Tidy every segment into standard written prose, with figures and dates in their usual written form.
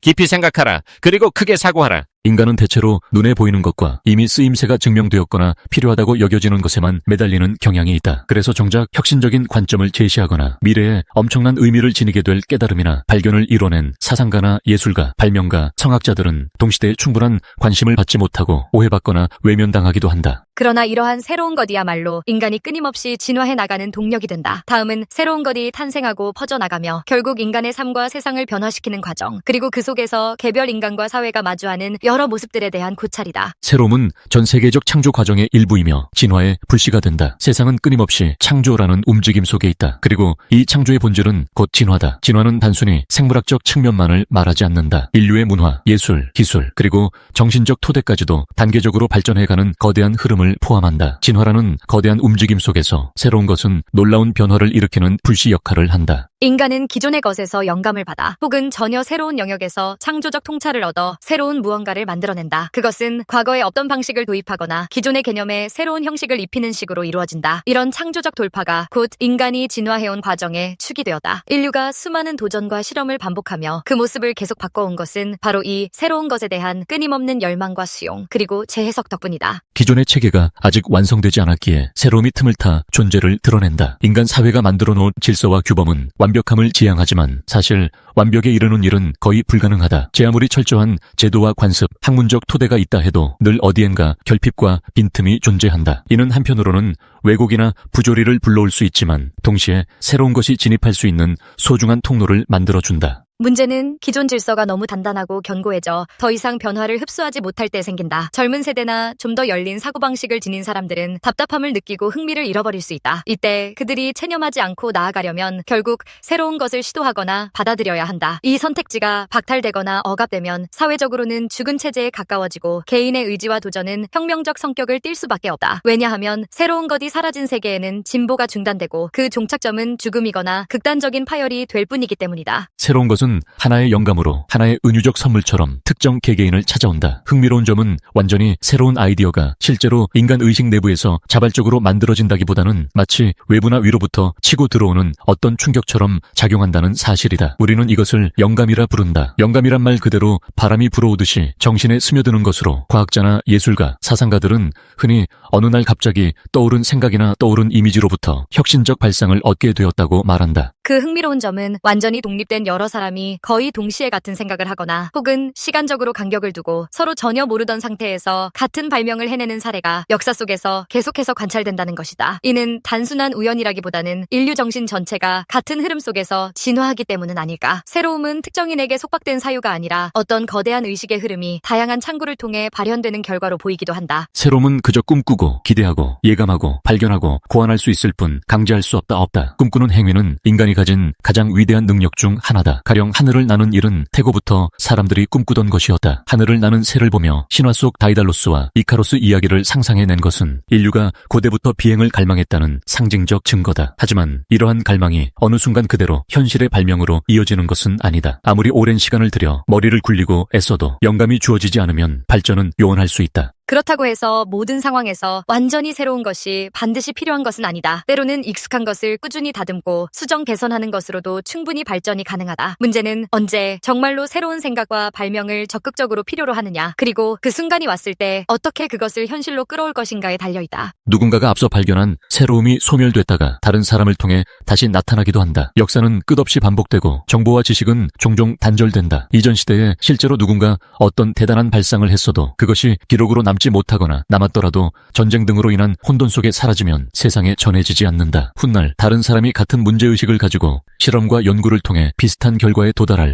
깊이 생각하라. 그리고 크게 사고하라. 인간은 대체로 눈에 보이는 것과 이미 쓰임새가 증명되었거나 필요하다고 여겨지는 것에만 매달리는 경향이 있다. 그래서 정작 혁신적인 관점을 제시하거나 미래에 엄청난 의미를 지니게 될 깨달음이나 발견을 이뤄낸 사상가나 예술가, 발명가, 성학자들은 동시대에 충분한 관심을 받지 못하고 오해받거나 외면당하기도 한다. 그러나 이러한 새로운 것이야말로 인간이 끊임없이 진화해 나가는 동력이 된다. 다음은 새로운 것이 탄생하고 퍼져나가며 결국 인간의 삶과 세상을 변화시키는 과정, 그리고 그 속에서 개별 인간과 사회가 마주하는 여러 모습들에 대한 고찰이다. 새로움은 전 세계적 창조 과정의 일부이며 진화의 불씨가 된다. 세상은 끊임없이 창조라는 움직임 속에 있다. 그리고 이 창조의 본질은 곧 진화다. 진화는 단순히 생물학적 측면만을 말하지 않는다. 인류의 문화, 예술, 기술, 그리고 정신적 토대까지도 단계적으로 발전해가는 거대한 흐름을 포함한다. 진화라는 거대한 움직임 속에서 새로운 것은 놀라운 변화를 일으키는 불씨 역할을 한다. 인간은 기존의 것에서 영감을 받아 혹은 전혀 새로운 영역에서 창조적 통찰을 얻어 새로운 무언가를 만들어낸다. 그것은 과거에 없던 방식을 도입하거나 기존의 개념에 새로운 형식을 입히는 식으로 이루어진다. 이런 창조적 돌파가 곧 인간이 진화해온 과정의 축이 되었다. 인류가 수많은 도전과 실험을 반복하며 그 모습을 계속 바꿔온 것은 바로 이 새로운 것에 대한 끊임없는 열망과 수용, 그리고 재해석 덕분이다. 기존의 체계가 아직 완성되지 않았기에 새로움이 틈을 타 존재를 드러낸다. 인간 사회가 만들어 놓은 질서와 규범은 완벽함을 지향하지만 사실 완벽에 이르는 일은 거의 불가능하다. 제 아무리 철저한 제도와 관습, 학문적 토대가 있다 해도 늘 어디엔가 결핍과 빈틈이 존재한다. 이는 한편으로는 왜곡이나 부조리를 불러올 수 있지만 동시에 새로운 것이 진입할 수 있는 소중한 통로를 만들어준다. 문제는 기존 질서가 너무 단단하고 견고해져 더 이상 변화를 흡수하지 못할 때 생긴다. 젊은 세대나 좀 더 열린 사고방식을 지닌 사람들은 답답함을 느끼고 흥미를 잃어버릴 수 있다. 이때 그들이 체념하지 않고 나아가려면 결국 새로운 것을 시도하거나 받아들여야 한다. 이 선택지가 박탈되거나 억압되면 사회적으로는 죽은 체제에 가까워지고 개인의 의지와 도전은 혁명적 성격을 띨 수밖에 없다. 왜냐하면 새로운 것이 사라진 세계에는 진보가 중단되고 그 종착점은 죽음이거나 극단적인 파열이 될 뿐이기 때문이다. 새로운 것은 하나의 영감으로 하나의 은유적 선물처럼 특정 개개인을 찾아온다. 흥미로운 점은 완전히 새로운 아이디어가 실제로 인간 의식 내부에서 자발적으로 만들어진다기보다는 마치 외부나 위로부터 치고 들어오는 어떤 충격처럼 작용한다는 사실이다. 우리는 이것을 영감이라 부른다. 영감이란 말 그대로 바람이 불어오듯이 정신에 스며드는 것으로 과학자나 예술가, 사상가들은 흔히 어느 날 갑자기 떠오른 생각이나 떠오른 이미지로부터 혁신적 발상을 얻게 되었다고 말한다. 그 흥미로운 점은 완전히 독립된 여러 사람이 거의 동시에 같은 생각을 하거나 혹은 시간적으로 간격을 두고 서로 전혀 모르던 상태에서 같은 발명을 해내는 사례가 역사 속에서 계속해서 관찰된다는 것이다. 이는 단순한 우연이라기보다는 인류 정신 전체가 같은 흐름 속에서 진화하기 때문은 아닐까. 새로움은 특정인에게 속박된 사유가 아니라 어떤 거대한 의식의 흐름이 다양한 창구를 통해 발현되는 결과로 보이기도 한다. 새로움은 그저 꿈꾸고 기대하고 예감하고 발견하고 고안할 수 있을 뿐 강제할 수 없다. 꿈꾸는 행위는 인간이 가진 가장 위대한 능력 중 하나다. 가령 하늘을 나는 일은 태고부터 사람들이 꿈꾸던 것이었다. 하늘을 나는 새를 보며 신화 속 다이달로스와 이카로스 이야기를 상상해낸 것은 인류가 고대부터 비행을 갈망했다는 상징적 증거다. 하지만 이러한 갈망이 어느 순간 그대로 현실의 발명으로 이어지는 것은 아니다. 아무리 오랜 시간을 들여 머리를 굴리고 애써도 영감이 주어지지 않으면 발전은 요원할 수 있다. 그렇다고 해서 모든 상황에서 완전히 새로운 것이 반드시 필요한 것은 아니다. 때로는 익숙한 것을 꾸준히 다듬고 수정 개선하는 것으로도 충분히 발전이 가능하다. 문제는 언제 정말로 새로운 생각과 발명을 적극적으로 필요로 하느냐, 그리고 그 순간이 왔을 때 어떻게 그것을 현실로 끌어올 것인가에 달려있다. 누군가가 앞서 발견한 새로움이 소멸됐다가 다른 사람을 통해 다시 나타나기도 한다. 역사는 끝없이 반복되고 정보와 지식은 종종 단절된다. 이전 시대에 실제로 누군가 어떤 대단한 발상을 했어도 그것이 기록으로 남지 못하거나 남았더라도 전쟁 등으로 인한 혼돈 속에 사라지면 세상에 전해지지 않는다. 훗날 다른 사람이 같은 문제의식을 가지고 실험과 연구를 통해 비슷한 결과에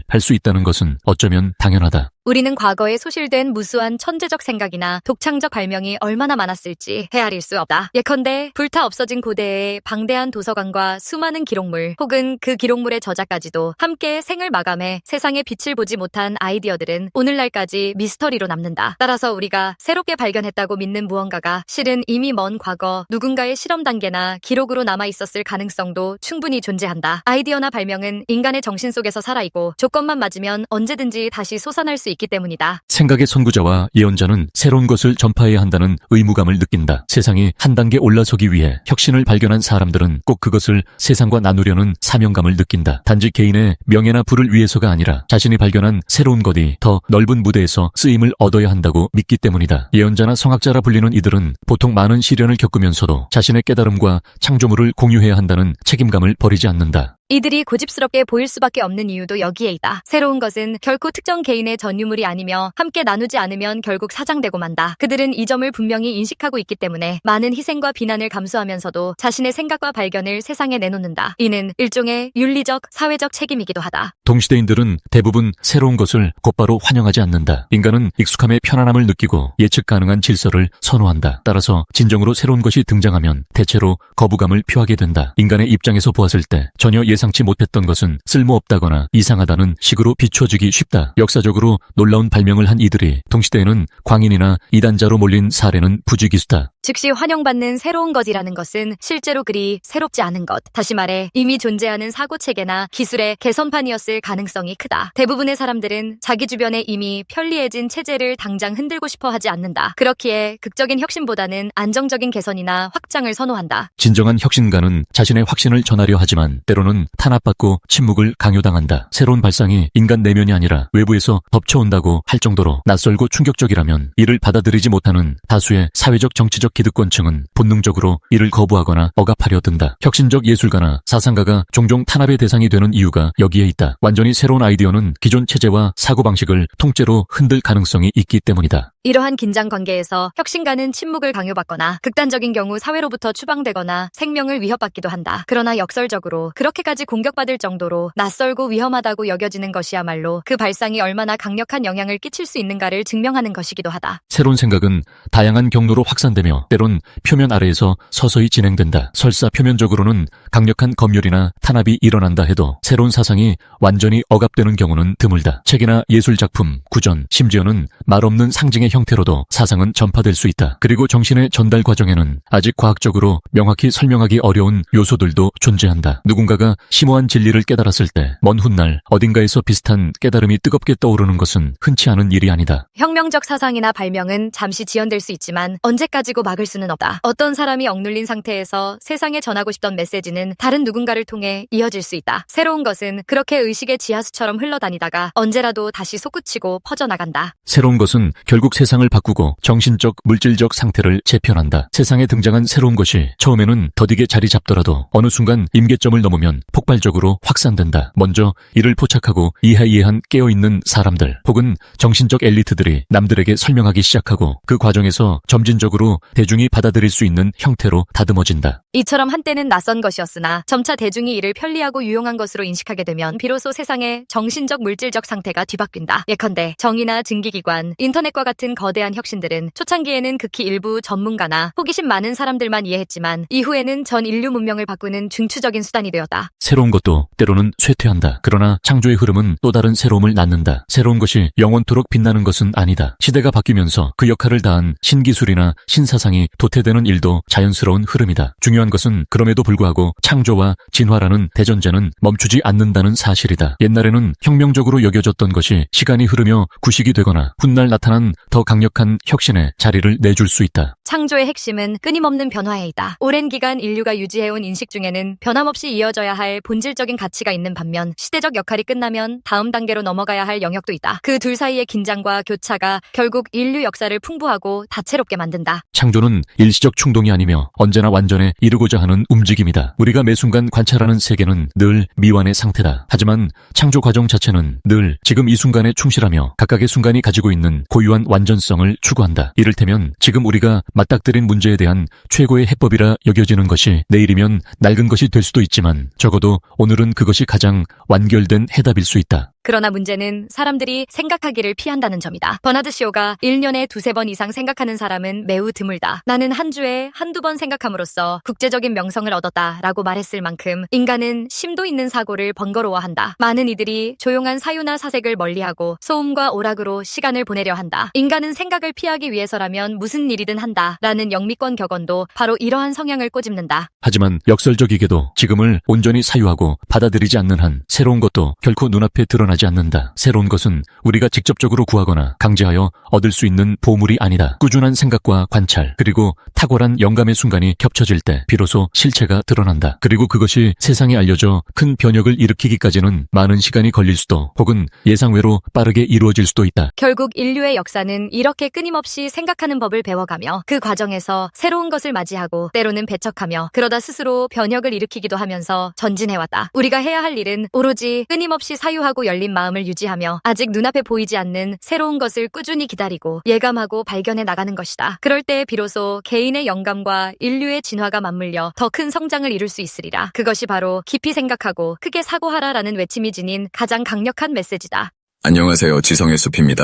할 수 있다는 것은 어쩌면 당연하다. 우리는 과거에 소실된 무수한 천재적 생각이나 독창적 발명이 얼마나 많았을지 헤아릴 수 없다. 예컨대 불타 없어진 고대의 방대한 도서관과 수많은 기록물, 혹은 그 기록물의 저자까지도 함께 생을 마감해 세상에 빛을 보지 못한 아이디어들은 오늘날까지 미스터리로 남는다. 따라서 우리가 새롭게 발견했다고 믿는 무언가가 실은 이미 먼 과거 누군가의 실험 단계나 기록으로 남아있었을 가능성도 충분히 존재한다. 아이디어나 발명은 인간의 정신 속에서 살아있고 조건만 맞으면 언제든지 다시 솟아날 수 있기 때문이다. 생각의 선구자와 예언자는 새로운 것을 전파해야 한다는 의무감을 느낀다. 세상이 한 단계 올라서기 위해 혁신을 발견한 사람들은 꼭 그것을 세상과 나누려는 사명감을 느낀다. 단지 개인의 명예나 부를 위해서가 아니라 자신이 발견한 새로운 것이 더 넓은 무대에서 쓰임을 얻어야 한다고 믿기 때문이다. 예언자나 성학자라 불리는 이들은 보통 많은 시련을 겪으면서도 자신의 깨달음과 창조물을 공유해야 한다는 책임감을 버리지 않는다. 이들이 고집스럽게 보일 수밖에 없는 이유도 여기에 있다. 새로운 것은 결코 특정 개인의 전유물이 아니며 함께 나누지 않으면 결국 사장되고 만다. 그들은 이 점을 분명히 인식하고 있기 때문에 많은 희생과 비난을 감수하면서도 자신의 생각과 발견을 세상에 내놓는다. 이는 일종의 윤리적, 사회적 책임이기도 하다. 동시대인들은 대부분 새로운 것을 곧바로 환영하지 않는다. 인간은 익숙함의 편안함을 느끼고 예측 가능한 질서를 선호한다. 따라서 진정으로 새로운 것이 등장하면 대체로 거부감을 표하게 된다. 인간의 입장에서 보았을 때 전혀 예상치 못했던 것은 쓸모없다거나 이상하다는 식으로 비춰지기 쉽다. 역사적으로 놀라운 발명을 한 이들이 동시대에는 광인이나 이단자로 몰린 사례는 부지기수다. 즉시 환영받는 새로운 것이라는 것은 실제로 그리 새롭지 않은 것. 다시 말해 이미 존재하는 사고체계나 기술의 개선판이었을 가능성이 크다. 대부분의 사람들은 자기 주변에 이미 편리해진 체제를 당장 흔들고 싶어 하지 않는다. 그렇기에 극적인 혁신보다는 안정적인 개선이나 확장을 선호한다. 진정한 혁신가는 자신의 확신을 전하려 하지만 때로는 탄압받고 침묵을 강요당한다. 새로운 발상이 인간 내면이 아니라 외부에서 덮쳐온다고 할 정도로 낯설고 충격적이라면 이를 받아들이지 못하는 다수의 사회적 정치적 기득권층은 본능적으로 이를 거부하거나 억압하려 든다. 혁신적 예술가나 사상가가 종종 탄압의 대상이 되는 이유가 여기에 있다. 완전히 새로운 아이디어는 기존 체제와 사고방식을 통째로 흔들 가능성이 있기 때문이다. 이러한 긴장 관계에서 혁신가는 침묵을 강요받거나 극단적인 경우 사회로부터 추방되거나 생명을 위협받기도 한다. 그러나 역설적으로 그렇게까지 공격받을 정도로 낯설고 위험하다고 여겨지는 것이야말로 그 발상이 얼마나 강력한 영향을 끼칠 수 있는가를 증명하는 것이기도 하다. 새로운 생각은 다양한 경로로 확산되며 때론 표면 아래에서 서서히 진행된다. 설사 표면적으로는 강력한 검열이나 탄압이 일어난다 해도 새로운 사상이 완전히 억압되는 경우는 드물다. 책이나 예술작품, 구전, 심지어는 말없는 상징의 형태로도 사상은 전파될 수 있다. 그리고 정신의 전달 과정에는 아직 과학적으로 명확히 설명하기 어려운 요소들도 존재한다. 누군가가 심오한 진리를 깨달았을 때 먼 훗날 어딘가에서 비슷한 깨달음이 뜨겁게 떠오르는 것은 흔치 않은 일이 아니다. 혁명적 사상이나 발명은 잠시 지연될 수 있지만 언제까지고 막을 수는 없다. 어떤 사람이 억눌린 상태에서 세상에 전하고 싶던 메시지는 다른 누군가를 통해 이어질 수 있다. 새로운 것은 그렇게 의식의 지하수처럼 흘러다니다가 언제라도 다시 솟구치고 퍼져나간다. 새로운 것은 결국 세상을 바꾸고 정신적, 물질적 상태를 재편한다. 세상에 등장한 새로운 것이 처음에는 더디게 자리 잡더라도 어느 순간 임계점을 넘으면 폭발적으로 확산된다. 먼저 이를 포착하고 이해한 깨어있는 사람들 혹은 정신적 엘리트들이 남들에게 설명하기 시작하고 그 과정에서 점진적으로 대중이 받아들일 수 있는 형태로 다듬어진다. 이처럼 한때는 낯선 것이었으나 점차 대중이 이를 편리하고 유용한 것으로 인식하게 되면 비로소 세상의 정신적 물질적 상태가 뒤바뀐다. 예컨대 정의나 증기기관, 인터넷과 같은 거대한 혁신들은 초창기에는 극히 일부 전문가나 호기심 많은 사람들만 이해했지만 이후에는 전 인류 문명을 바꾸는 중추적인 수단이 되었다. 새로운 것도 때로는 쇠퇴한다. 그러나 창조의 흐름은 또 다른 새로움을 낳는다. 새로운 것이 영원토록 빛나는 것은 아니다. 시대가 바뀌면서 그 역할을 다한 신기술이나 신사상이 도태되는 일도 자연스러운 흐름이다. 중요한 것은 그럼에도 불구하고 창조와 진화라는 대전제는 멈추지 않는다는 사실이다. 옛날에는 혁명적으로 여겨졌던 것이 시간이 흐르며 구식이 되거나 훗날 나타난 더 강력한 혁신에 자리를 내줄 수 있다. 창조의 핵심은 끊임없는 변화에 있다. 오랜 기간 인류가 유지해온 인식 중에는 변함없이 이어져야 할 본질적인 가치가 있는 반면 시대적 역할이 끝나면 다음 단계로 넘어가야 할 영역도 있다. 그 둘 사이의 긴장과 교차가 결국 인류 역사를 풍부하고 다채롭게 만든다. 창조는 일시적 충동이 아니며 언제나 완전에 이르고자 하는 움직임이다. 우리가 매 순간 관찰하는 세계는 늘 미완의 상태다. 하지만 창조 과정 자체는 늘 지금 이 순간에 충실하며 각각의 순간이 가지고 있는 고유한 완전성을 추구한다. 이를테면 지금 우리가 맞닥뜨린 문제에 대한 최고의 해법이라 여겨지는 것이 내일이면 낡은 것이 될 수도 있지만 적어도 오늘은 그것이 가장 완결된 해답일 수 있다. 그러나 문제는 사람들이 생각하기를 피한다는 점이다. 버나드 쇼가 1년에 두세 번 이상 생각하는 사람은 매우 드물다. 나는 한 주에 한두 번 생각함으로써 국제적인 명성을 얻었다 라고 말했을 만큼 인간은 심도 있는 사고를 번거로워한다. 많은 이들이 조용한 사유나 사색을 멀리하고 소음과 오락으로 시간을 보내려 한다. 인간은 생각을 피하기 위해서라면 무슨 일이든 한다 라는 영미권 격언도 바로 이러한 성향을 꼬집는다. 하지만 역설적이게도 지금을 온전히 사유하고 받아들이지 않는 한 새로운 것도 결코 눈앞에 드러나지 나타나지 않는다. 새로운 것은 우리가 직접적으로 구하거나 강제하여 얻을 수 있는 보물이 아니다. 꾸준한 생각과 관찰, 그리고 탁월한 영감의 순간이 겹쳐질 때 비로소 실체가 드러난다. 그리고 그것이 세상에 알려져 큰 변혁을 일으키기까지는 많은 시간이 걸릴 수도 혹은 예상외로 빠르게 이루어질 수도 있다. 결국 인류의 역사는 이렇게 끊임없이 생각하는 법을 배워가며 그 과정에서 새로운 것을 맞이하고 때로는 배척하며 그러다 스스로 변혁을 일으키기도 하면서 전진해왔다. 우리가 해야 할 일은 오로지 끊임없이 사유하고 열린 마음을 유지하며 아직 눈앞에 보이지 않는 새로운 것을 꾸준히 기다리고 예감하고 발견해 나가는 것이다. 그럴 때 비로소 개인의 영감과 인류의 진화가 맞물려 더 큰 성장을 이룰 수 있으리라. 그것이 바로 깊이 생각하고 크게 사고하라라는 외침이 지닌 가장 강력한 메시지다. 안녕하세요. 지성의 숲입니다.